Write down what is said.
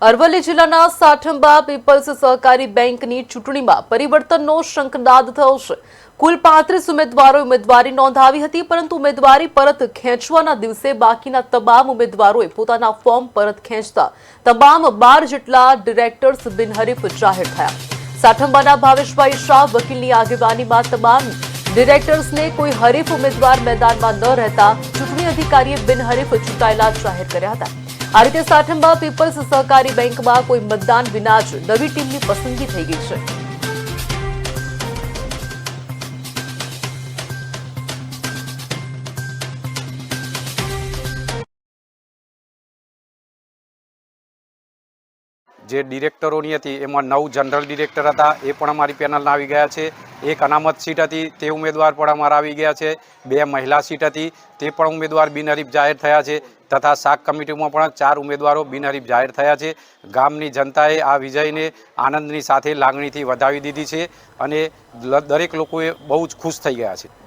અરવલ્લી જિલ્લાના સાઠંબા પીપલ્સ સહકારી બેંકની ચૂંટણીમાં પરિવર્તનનો શંખનાદ થયો છે। કુલ 35 ઉમેદવારોએ ઉમેદવારી નોંધાવી હતી, પરંતુ ઉમેદવારી પરત ખેંચવાના દિવસે બાકીના તમામ ઉમેદવારોએ પોતાના ફોર્મ પરત ખેંચતા તમામ 12 જેટલા ડિરેક્ટર્સ બિનહરીફ જાહેર થયા। સાઠંબાના ભાવેશભાઈ શાહ વકીલની આગેવાનીમાં તમામ ડિરેક્ટર્સને કોઈ હરીફ ઉમેદવાર મેદાનમાં ન રહેતા ચૂંટણી અધિકારીએ બિનહરીફ ચૂંટાયેલા જાહેર કર્યા હતા। આ રીતે સાઠંબા પીપલ્સ સહકારી બેંકમાં કોઈ મતદાન વિના જ નવી ટીમની પસંદગી થઈ ગઈ છે। જે ડિરેક્ટરોની હતી એમાં 9 જનરલ ડિરેક્ટર હતા, એ પણ અમારી પેનલના આવી ગયા છે। એક અનામત સીટ હતી, તે ઉમેદવાર પણ અમારા આવી ગયા છે। 2 મહિલા સીટ હતી, તે પણ ઉમેદવાર બિનહરીફ જાહેર થયા છે, તથા શાક કમિટીમાં પણ 4 ઉમેદવારો બિનહરીફ જાહેર થયા છે। ગામની જનતાએ આ વિજયને આનંદની સાથે લાગણીથી વધાવી દીધી છે અને દરેક લોકોએ બહુ જ ખુશ થઈ ગયા છે।